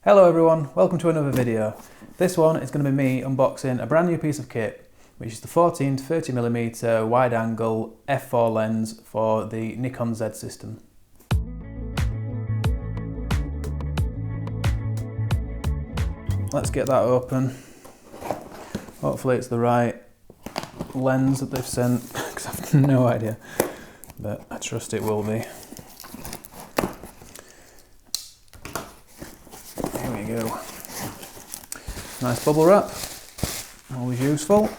Hello everyone, welcome to another video. This one is going to be me unboxing a brand new piece of kit, which is the 14 to 30mm wide angle f4 lens for the Nikon Z system. Let's get that open. Hopefully it's the right lens that they've sent, because I have no idea, but I trust it will be. Here we go. Nice bubble wrap, always useful.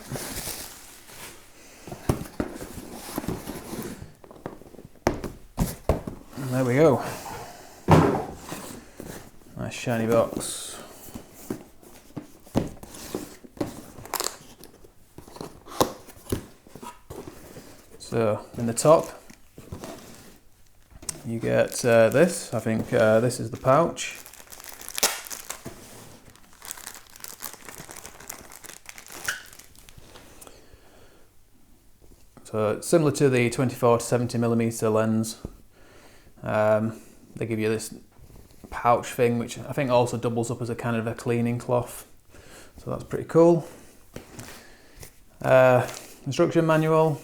And there we go. Nice shiny box. So in the top you get this. I think this is the pouch. So it's similar to the 24 to 70mm lens. They give you this pouch thing, which I think also doubles up as a kind of a cleaning cloth. So that's pretty cool. Instruction manual.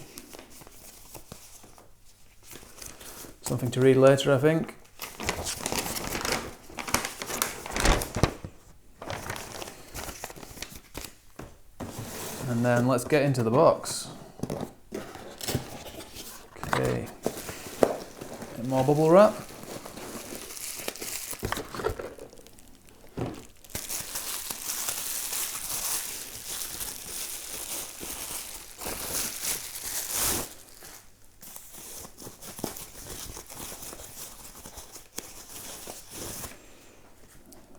Something to read later, I think. And then let's get into the box. Okay. More bubble wrap.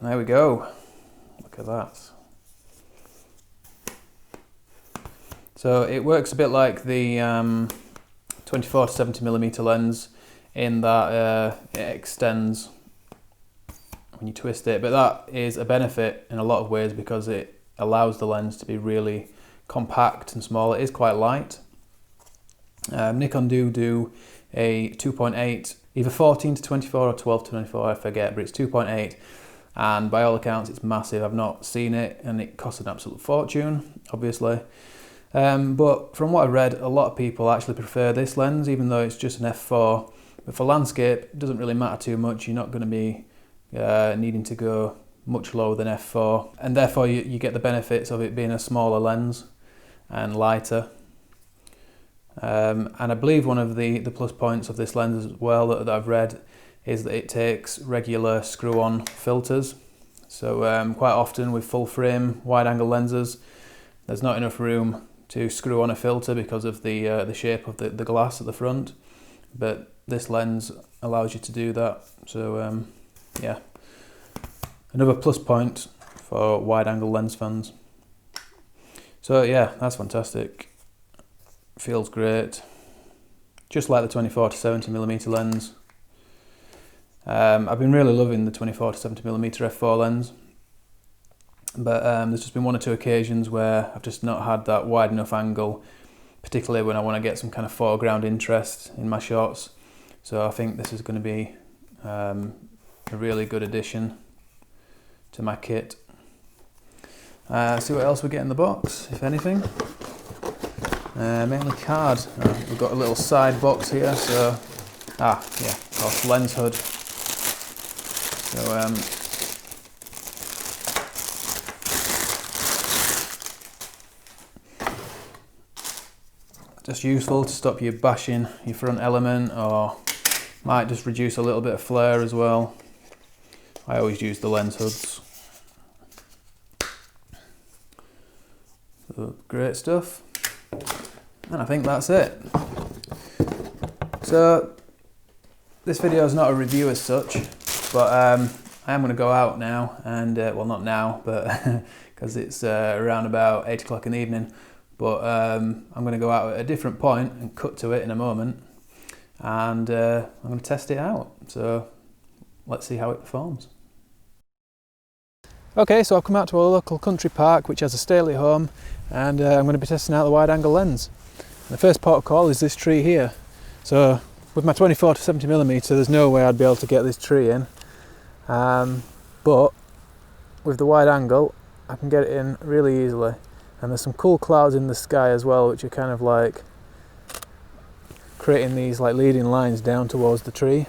There we go. Look at that. So it works a bit like the 24 to 70mm lens in that it extends when you twist it, but that is a benefit in a lot of ways because it allows the lens to be really compact and small. It is quite light. Nikon do a 2.8, either 14 to 24 or 12 to 24, I forget, but it's 2.8. And by all accounts it's massive. I've not seen it and it costs an absolute fortune, obviously. But from what I read, a lot of people actually prefer this lens, even though it's just an f4. But for landscape, it doesn't really matter too much. You're not going to be needing to go much lower than f4. And therefore you get the benefits of it being a smaller lens and lighter. And I believe one of the plus points of this lens as well that I've read is that it takes regular screw-on filters. So quite often with full frame wide angle lenses, there's not enough room to screw on a filter because of the shape of the glass at the front. But this lens allows you to do that. So yeah, another plus point for wide angle lens fans. So yeah, that's fantastic. Feels great. Just like the 24 to 70mm lens. I've been really loving the 24 to 70mm f4 lens, but there's just been one or two occasions where I've just not had that wide enough angle, particularly when I want to get some kind of foreground interest in my shots. So I think this is going to be a really good addition to my kit. See what else we get in the box, if anything. Mainly card. We've got a little side box here, so yeah, of course, lens hood. So just useful to stop you bashing your front element, or might just reduce a little bit of flare as well. I always use the lens hoods. So great stuff. And I think that's it. So this video is not a review as such, but I am going to go out now and, well, not now, but because it's around about 8 o'clock in the evening, but I'm going to go out at a different point and cut to it in a moment, and I'm going to test it out. So let's see how it performs. Okay, so I've come out to a local country park which has a stately home, and I'm going to be testing out the wide angle lens. And the first port of call is this tree here. So with my 24 to 70mm, there's no way I'd be able to get this tree in, but with the wide angle, I can get it in really easily. And there's some cool clouds in the sky as well, which are kind of like creating these like leading lines down towards the tree.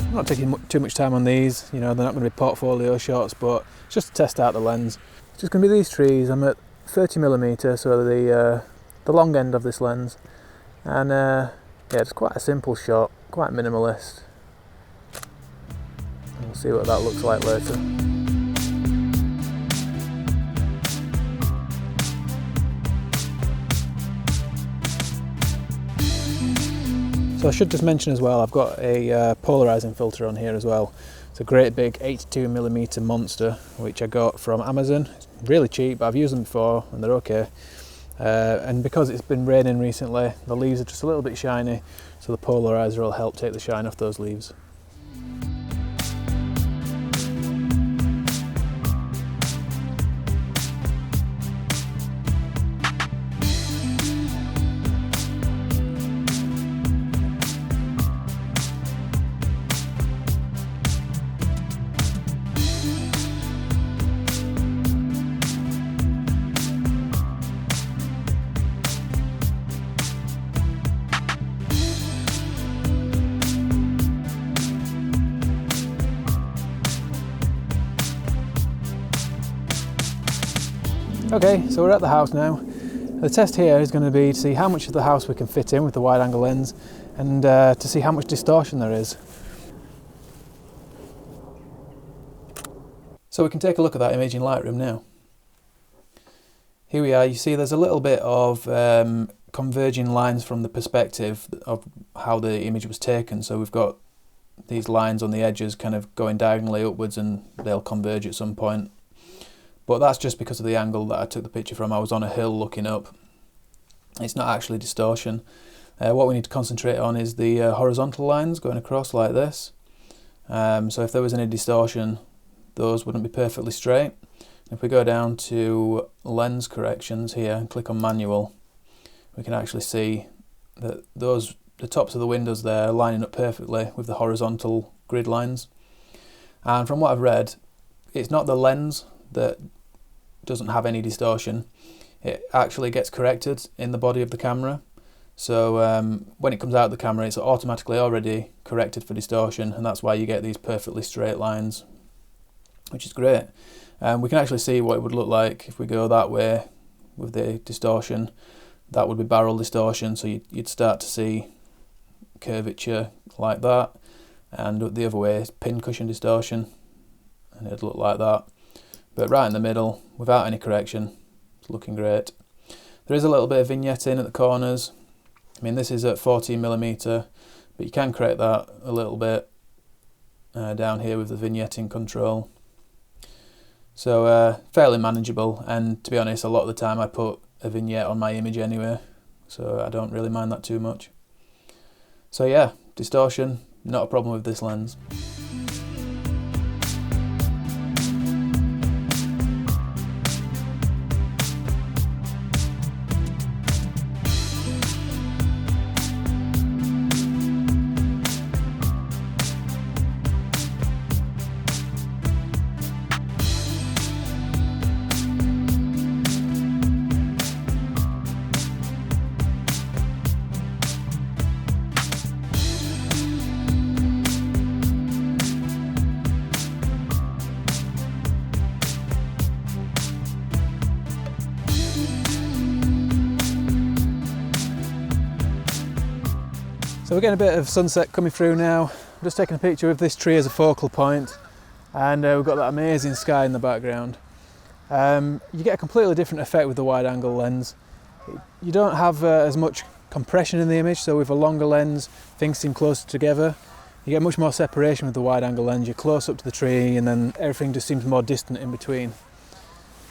I'm not taking too much time on these, you know, they're not going to be portfolio shots, but just to test out the lens. It's just going to be these trees. I'm at 30mm, so the long end of this lens, and yeah, it's quite a simple shot, quite minimalist. And we'll see what that looks like later. So I should just mention as well, I've got a polarizing filter on here as well. It's a great big 82mm monster, which I got from Amazon. It's really cheap, but I've used them before and they're okay. And because it's been raining recently, the leaves are just a little bit shiny, so the polarizer will help take the shine off those leaves. Okay, so we're at the house now. The test here is going to be to see how much of the house we can fit in with the wide angle lens, and to see how much distortion there is. So we can take a look at that image in Lightroom now. Here we are. You see there's a little bit of converging lines from the perspective of how the image was taken. So we've got these lines on the edges kind of going diagonally upwards, and they'll converge at some point. But that's just because of the angle that I took the picture from. I was on a hill looking up. It's not actually distortion. What we need to concentrate on is the horizontal lines going across like this. So if there was any distortion, those wouldn't be perfectly straight. If we go down to lens corrections here and click on manual, we can actually see that the tops of the windows there are lining up perfectly with the horizontal grid lines. And from what I've read, it's not the lens that doesn't have any distortion. It actually gets corrected in the body of the camera. So when it comes out of the camera, it's automatically already corrected for distortion, and that's why you get these perfectly straight lines, which is great. We can actually see what it would look like if we go that way with the distortion. That would be barrel distortion, so you'd start to see curvature like that, and the other way is pin cushion distortion, and it'd look like that. But right in the middle, without any correction, it's looking great. There is a little bit of vignetting at the corners. I mean, this is at 14mm, but you can correct that a little bit down here with the vignetting control. So fairly manageable, and to be honest, a lot of the time I put a vignette on my image anyway, so I don't really mind that too much. So yeah, distortion, not a problem with this lens. So we're getting a bit of sunset coming through now. I'm just taking a picture of this tree as a focal point, and we've got that amazing sky in the background. You get a completely different effect with the wide angle lens. You don't have as much compression in the image, so with a longer lens things seem closer together. You get much more separation with the wide angle lens. You're close up to the tree, and then everything just seems more distant in between.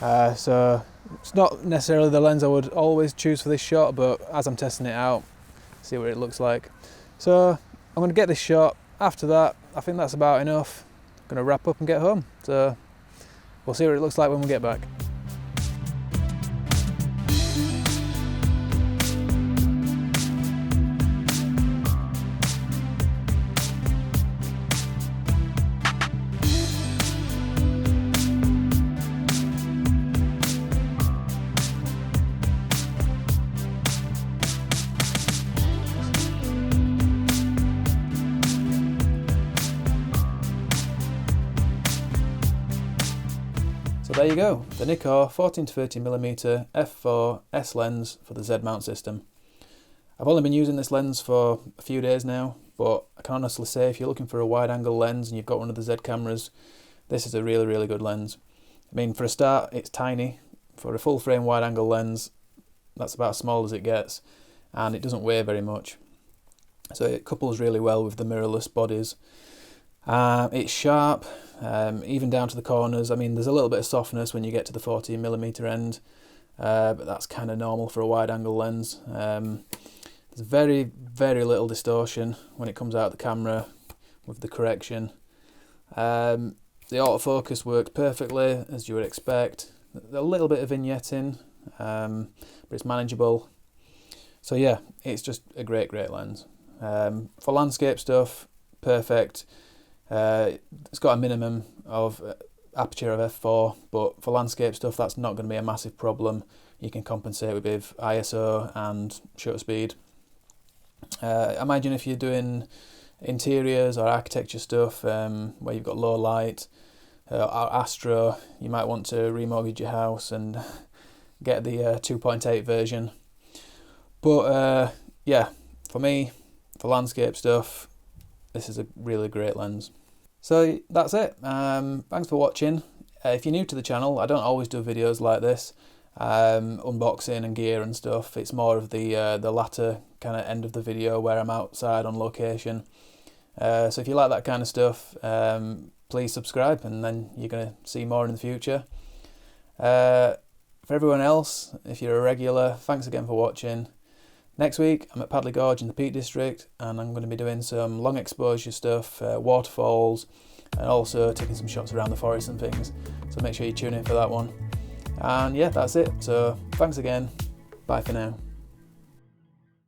So it's not necessarily the lens I would always choose for this shot, but as I'm testing it out, see what it looks like. So I'm going to get this shot. After that, I think that's about enough. I'm going to wrap up and get home. So we'll see what it looks like when we get back. So there you go, the Nikkor 14-30mm f4 S lens for the Z mount system. I've only been using this lens for a few days now, but I can honestly say if you're looking for a wide angle lens and you've got one of the Z cameras, this is a really good lens. I mean, for a start, it's tiny. For a full frame wide angle lens, that's about as small as it gets, and it doesn't weigh very much. So it couples really well with the mirrorless bodies. It's sharp, even down to the corners. I mean, there's a little bit of softness when you get to the 14mm end, but that's kind of normal for a wide angle lens. There's very little distortion when it comes out of the camera with the correction. The autofocus works perfectly, as you would expect. A little bit of vignetting, but it's manageable. So yeah, it's just a great lens. For landscape stuff, perfect. It's got a minimum of aperture of f4, but for landscape stuff that's not going to be a massive problem. You can compensate with ISO and shutter speed. Imagine if you're doing interiors or architecture stuff where you've got low light or astro, you might want to remortgage your house and get the 2.8 version. But yeah, for me, for landscape stuff, this is a really great lens. So that's it. Thanks for watching. If you're new to the channel, I don't always do videos like this, unboxing and gear and stuff. It's more of the latter kind of end of the video where I'm outside on location. So if you like that kind of stuff, please subscribe, and then you're going to see more in the future. For everyone else, if you're a regular, thanks again for watching. Next week I'm at Padley Gorge in the Peak District, and I'm going to be doing some long exposure stuff, waterfalls, and also taking some shots around the forest and things. So make sure you tune in for that one. And yeah, that's it. So thanks again. Bye for now.